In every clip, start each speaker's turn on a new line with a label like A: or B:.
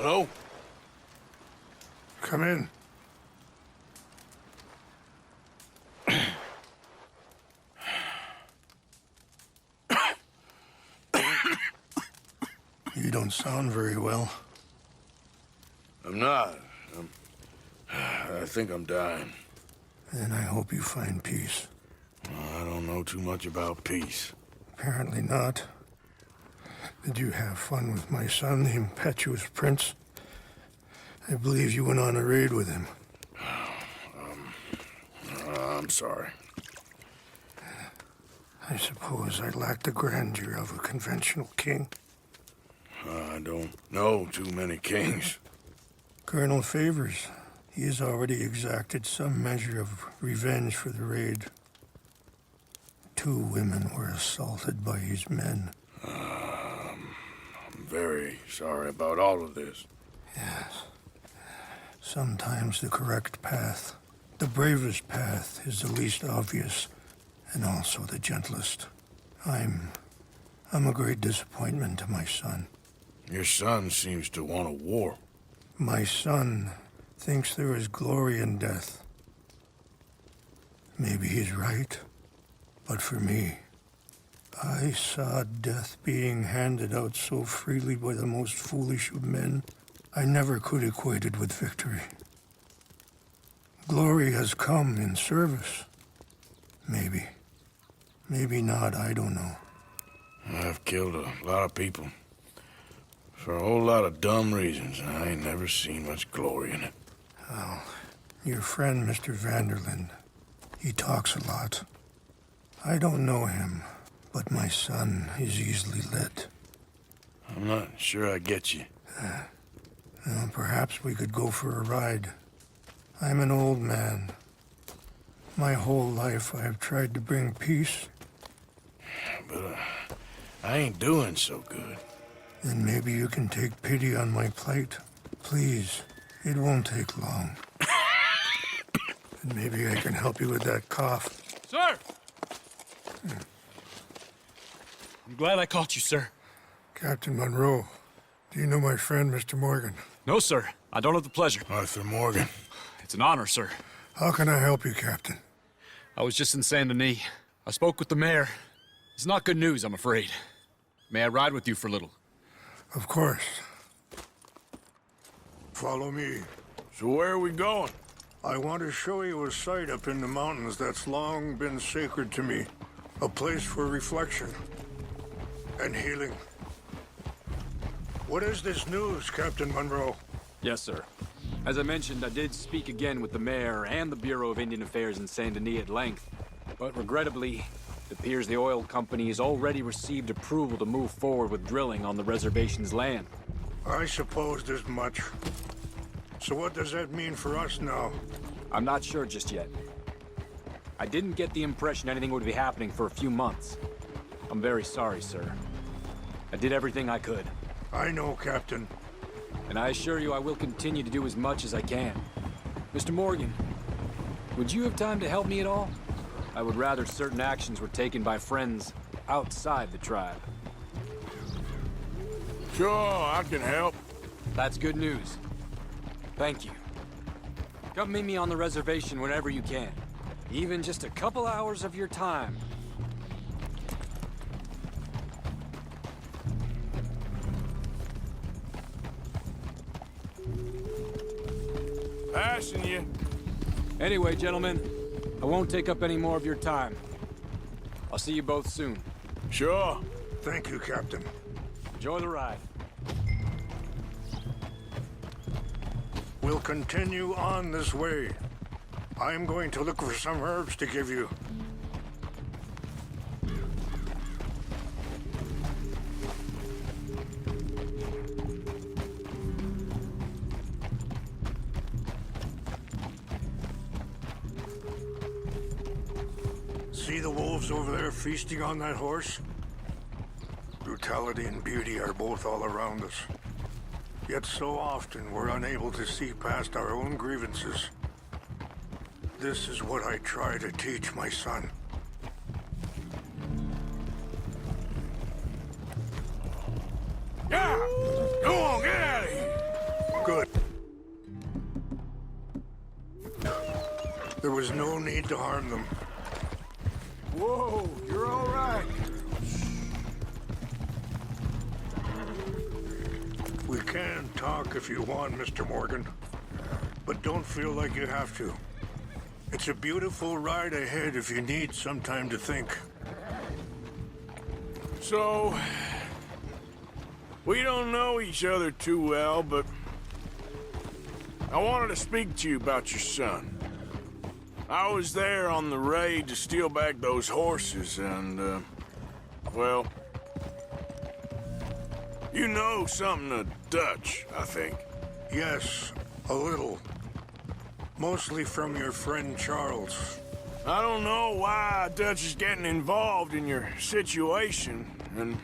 A: Hello?
B: Come in. You don't sound very well.
A: I'm not. I think I'm dying.
B: Then I hope you find peace.
A: I don't know too much about peace.
B: Apparently not. Did you have fun with my son, the impetuous prince? I believe you went on a raid with him.
A: I'm sorry.
B: I suppose I lack the grandeur of a conventional king.
A: I don't know too many kings.
B: Colonel Favors, he has already exacted some measure of revenge for the raid. 2 women were assaulted by his men.
A: I'm very sorry about all of this.
B: Yes. Sometimes the correct path, the bravest path, is the least obvious, and also the gentlest. I'm a great disappointment to my son.
A: Your son seems to want a war.
B: My son thinks there is glory in death. Maybe he's right, but for me, I saw death being handed out so freely by the most foolish of men, I never could equate it with victory. Glory has come in service. Maybe. Maybe not, I don't know.
A: I've killed a lot of people. For a whole lot of dumb reasons, and I ain't never seen much glory in it.
B: Well, your friend, Mr. Vanderlyn, he talks a lot. I don't know him, but my son is easily led.
A: I'm not sure I get you.
B: Well, perhaps we could go for a ride. I'm an old man. My whole life I have tried to bring peace.
A: But I ain't doing so good.
B: Then maybe you can take pity on my plight. Please, it won't take long. And maybe I can help you with that cough.
C: Sir! I'm glad I caught you, sir.
B: Captain Monroe, do you know my friend, Mr. Morgan?
C: No, sir. I don't have the pleasure.
A: Arthur Morgan.
C: It's an honor, sir.
B: How can I help you, Captain?
C: I was just in Saint Denis. I spoke with the mayor. It's not good news, I'm afraid. May I ride with you for a little?
B: Of course. Follow me.
A: So where are we going?
B: I want to show you a site up in the mountains that's long been sacred to me. A place for reflection and healing. What is this news, Captain Monroe?
D: Yes, sir. As I mentioned, I did speak again with the mayor and the Bureau of Indian Affairs in Saint Denis at length. But regrettably, it appears the oil company has already received approval to move forward with drilling on the reservation's land.
B: I supposed as much. So what does that mean for us now?
D: I'm not sure just yet. I didn't get the impression anything would be happening for a few months. I'm very sorry, sir. I did everything I could.
B: I know, Captain.
D: And I assure you I will continue to do as much as I can. Mr. Morgan, would you have time to help me at all? I would rather certain actions were taken by friends outside the tribe.
A: Sure, I can help.
D: That's good news. Thank you. Come meet me on the reservation whenever you can. Even just a couple hours of your time.
A: Passing you.
D: Anyway, gentlemen, I won't take up any more of your time. I'll see you both soon.
A: Sure.
B: Thank you, Captain.
D: Enjoy the ride.
B: We'll continue on this way. I'm going to look for some herbs to give you. See the wolves over there feasting on that horse? Brutality and beauty are both all around us. Yet so often we're unable to see past our own grievances. This is what I try to teach my son.
A: Yeah! Go on, get out of here!
B: There was no need to harm them.
A: Whoa, you're all right.
B: We can talk if you want, Mr. Morgan. But don't feel like you have to. It's a beautiful ride ahead if you need some time to think.
A: So, we don't know each other too well, but I wanted to speak to you about your son. I was there on the raid to steal back those horses, and, well, you know something of Dutch, I think.
B: Yes, a little. Mostly from your friend Charles.
A: I don't know why Dutch is getting involved in your situation, and...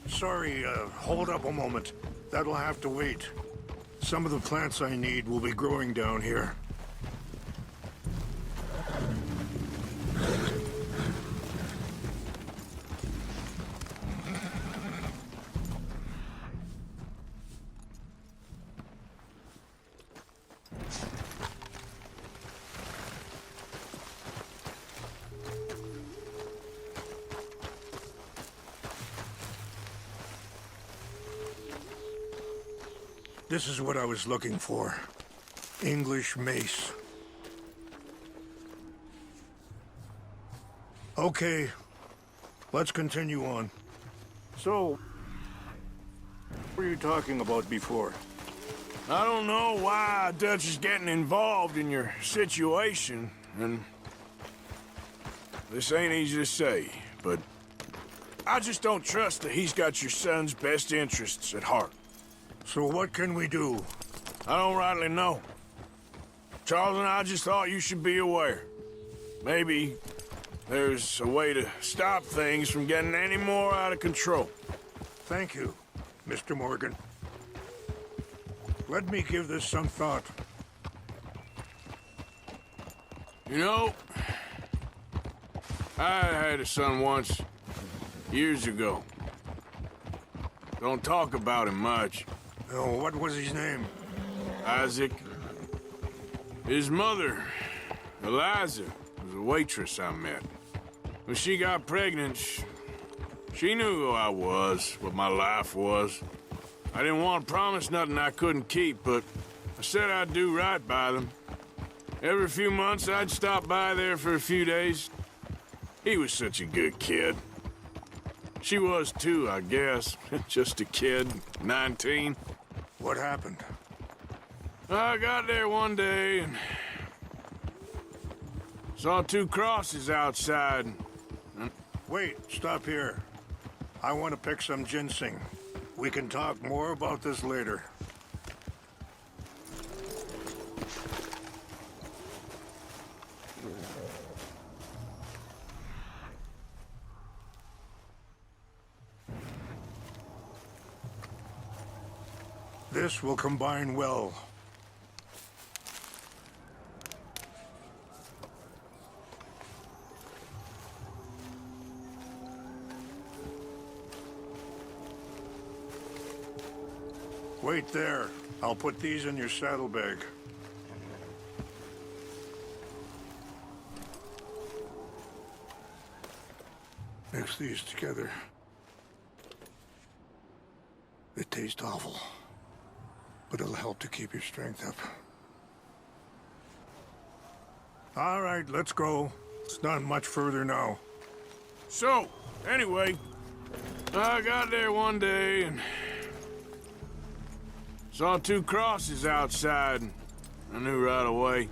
B: Sorry, hold up a moment. That'll have to wait. Some of the plants I need will be growing down here. This is what I was looking for. English mace. Okay, let's continue on. So, what were you talking about before?
A: I don't know why Dutch is getting involved in your situation, and... This ain't easy to say, but... I just don't trust that he's got your son's best interests at heart.
B: So what can we do?
A: I don't rightly know. Charles and I just thought you should be aware. Maybe there's a way to stop things from getting any more out of control.
B: Thank you, Mr. Morgan. Let me give this some thought.
A: You know, I had a son once, years ago. Don't talk about him much.
B: Oh, what was his name?
A: Isaac. His mother, Eliza, was a waitress I met. When she got pregnant, she knew who I was, what my life was. I didn't want to promise nothing I couldn't keep, but I said I'd do right by them. Every few months, I'd stop by there for a few days. He was such a good kid. She was too, I guess. Just a kid, 19.
B: What happened?
A: I got there one day and saw two crosses outside.
B: Wait, stop here. I want to pick some ginseng. We can talk more about this later. This will combine well. Wait there. I'll put these in your saddlebag. Mix these together. They taste awful, but it'll help to keep your strength up. All right, let's go. It's not much further now.
A: So, anyway, I got there one day and saw two crosses outside. I knew right away.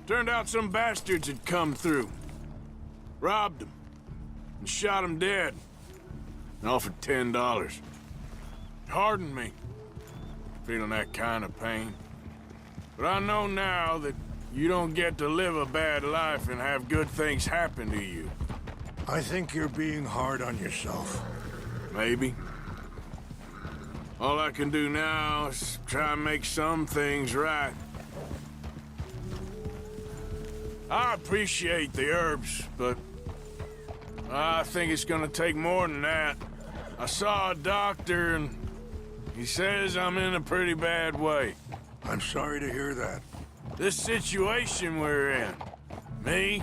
A: Turned out some bastards had come through, robbed them, and shot them dead, and offered $10. Hardened me, feeling that kind of pain. But I know now that you don't get to live a bad life and have good things happen to you.
B: I think you're being hard on yourself.
A: Maybe. All I can do now is try and make some things right. I appreciate the herbs, but I think it's gonna take more than that. I saw a doctor and he says I'm in a pretty bad way.
B: I'm sorry to hear that.
A: This situation we're in, me,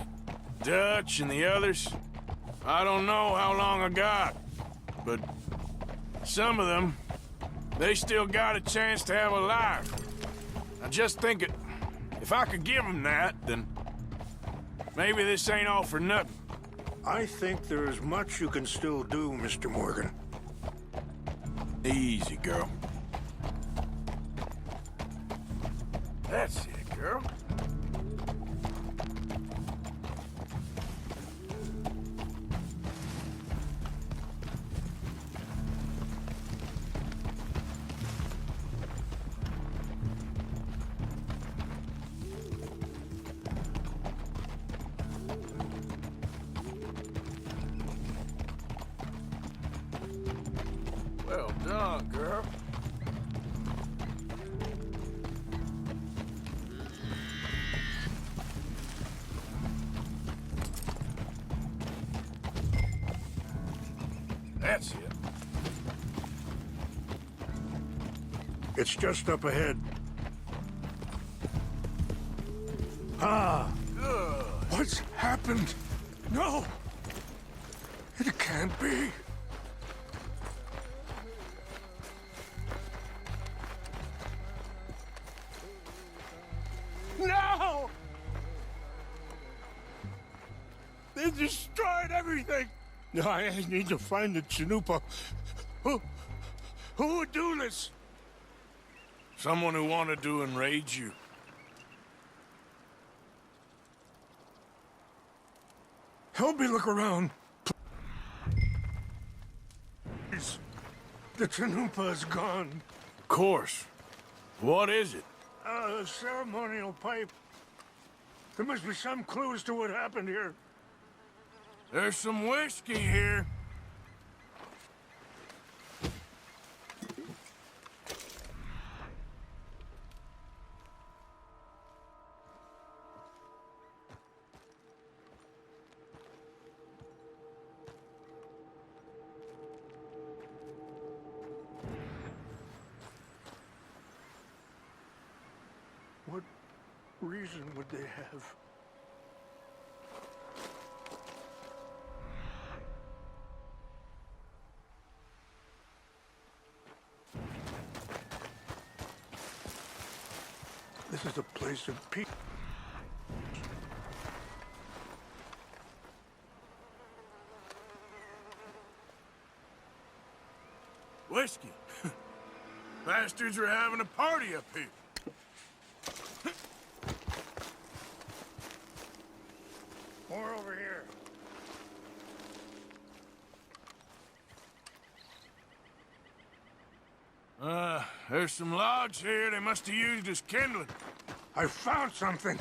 A: Dutch, and the others, I don't know how long I got, but some of them, they still got a chance to have a life. I just think if I could give them that, then maybe this ain't all for nothing.
B: I think there is much you can still do, Mr. Morgan.
A: Easy, girl. That's it, girl. Well done, girl. That's it.
B: It's just up ahead. Ah!
A: Good.
B: What's happened? No! It can't be. No! They destroyed everything! I need to find the Chanupa. Who would do this?
A: Someone who wanted to enrage you.
B: Help me look around. Please. The Chanupa is gone.
A: Of course. What is it?
B: A ceremonial pipe. There must be some clues to what happened here.
A: There's some whiskey here.
B: What reason would they have? This is a place of peace.
A: Whiskey. Bastards are having a party up here.
B: More over here.
A: There's some logs here they must have used as kindling.
B: I found something.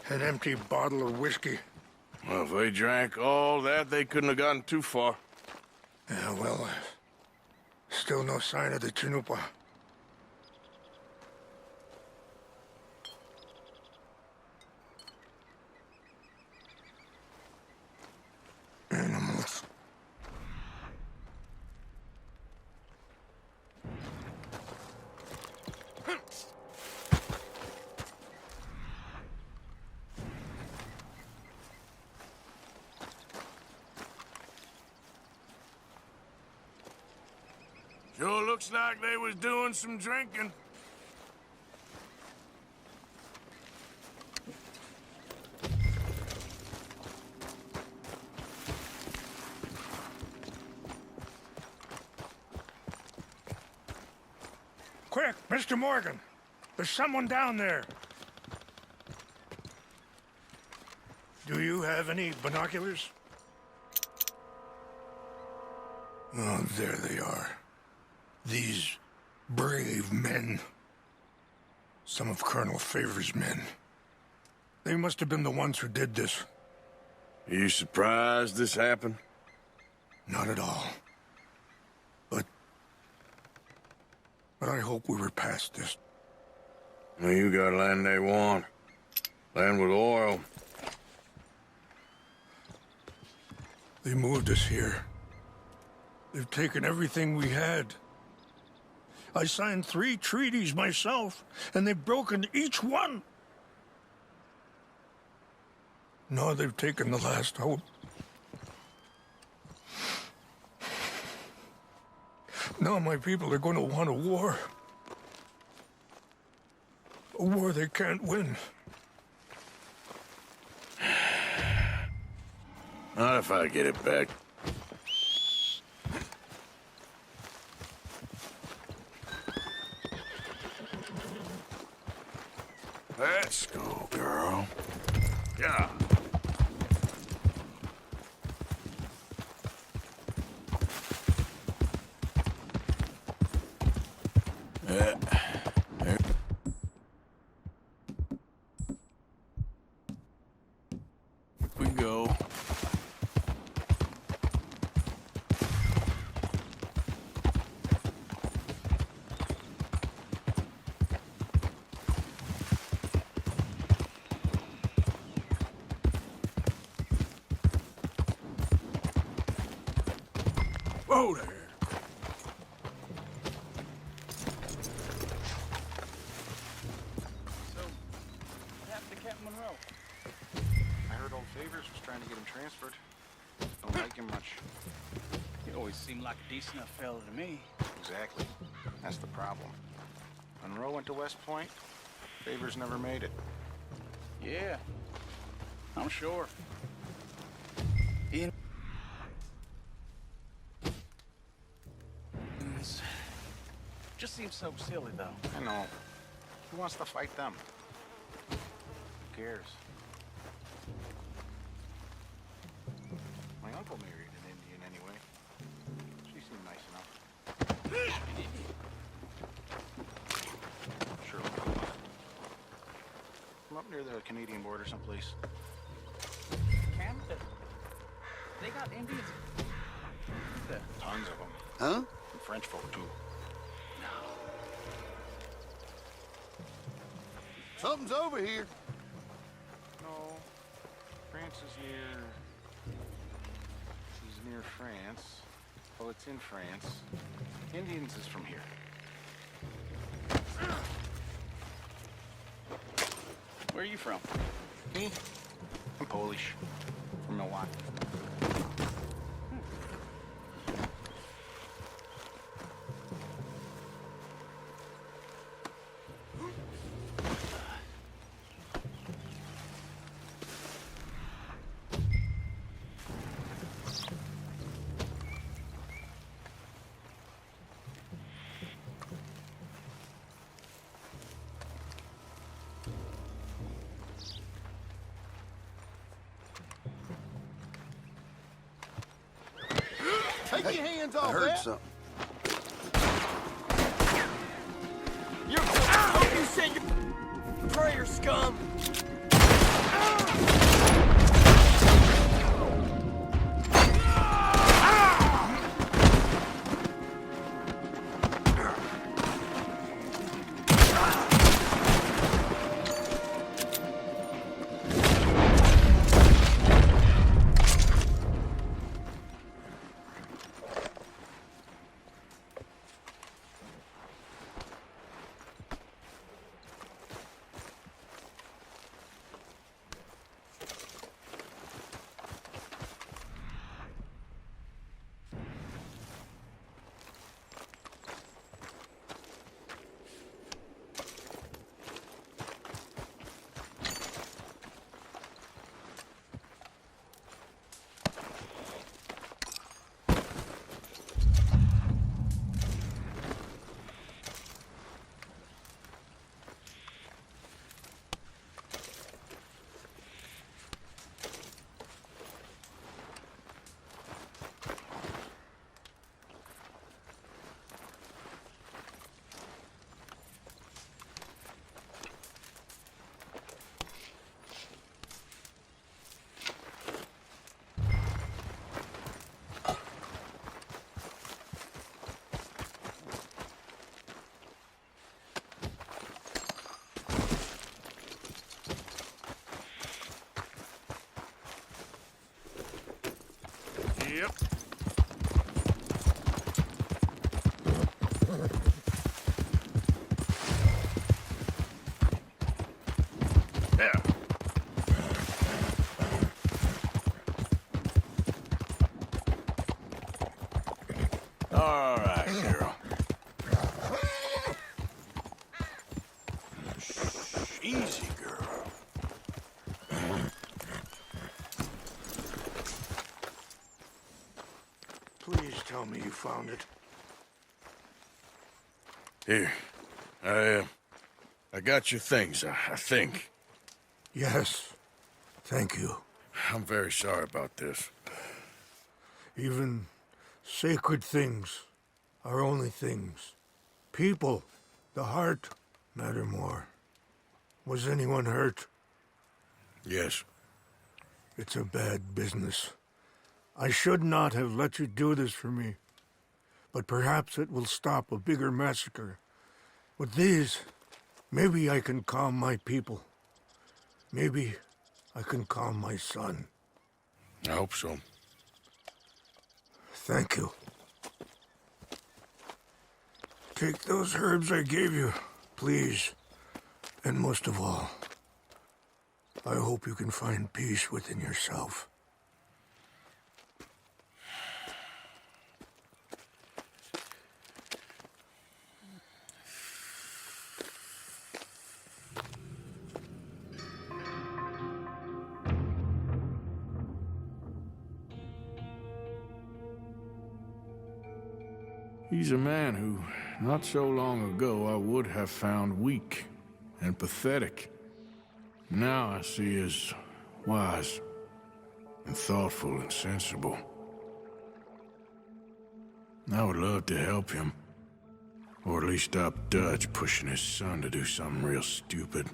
B: An empty bottle of whiskey.
A: Well, if they drank all that, they couldn't have gotten too far.
B: Yeah, well, still no sign of the Chanupa. Animals.
A: Sure looks like they was doing some drinking.
B: Quick, Mr. Morgan. There's someone down there. Do you have any binoculars? Oh, there they are. These brave men. Some of Colonel Favor's men. They must have been the ones who did this.
A: Are you surprised this happened?
B: Not at all. But I hope we were past this.
A: Well, you got land they want. Land with oil.
B: They moved us here. They've taken everything we had. I signed 3 treaties myself, and they've broken each one. Now they've taken the last hope. Now my people are going to want a war. A war they can't win.
A: Not if I get it back. Let's go, girl. Yeah. There we go. Whoa there.
E: I heard old Favors was trying to get him transferred. Don't like him much.
F: He always seemed like a decent enough fella to me.
E: Exactly. That's the problem. Monroe went to West Point. Favors never made it.
F: Yeah, I'm sure. Ian... Just seems so silly, though.
E: I know. Who wants to fight them? Who cares? My uncle married an Indian anyway. She seemed nice enough. Sure. I'm up near the Canadian border someplace.
F: Canada? They got Indians?
E: Tons of them.
G: Huh?
E: And French folk, too.
G: Something's over here.
E: No. France is near... This is near France. Well, it's in France. Indians is from here.
F: Where are you from?
E: Me? I'm Polish. From Milwaukee.
G: Take your hands off that. I heard something.
H: You said your prayer, scum!
A: Yep. Yeah. All right, girl. Easy, girl.
B: Please tell me you found it.
A: Here. I got your things, I think.
B: Yes. Thank you.
A: I'm very sorry about this.
B: Even sacred things are only things. People, the heart, matter more. Was anyone hurt?
A: Yes.
B: It's a bad business. I should not have let you do this for me. But perhaps it will stop a bigger massacre. With these, maybe I can calm my people. Maybe I can calm my son.
A: I hope so.
B: Thank you. Take those herbs I gave you, please. And most of all, I hope you can find peace within yourself.
A: He's a man who, not so long ago, I would have found weak and pathetic. Now I see as wise and thoughtful and sensible. I would love to help him, or at least stop Dutch pushing his son to do something real stupid.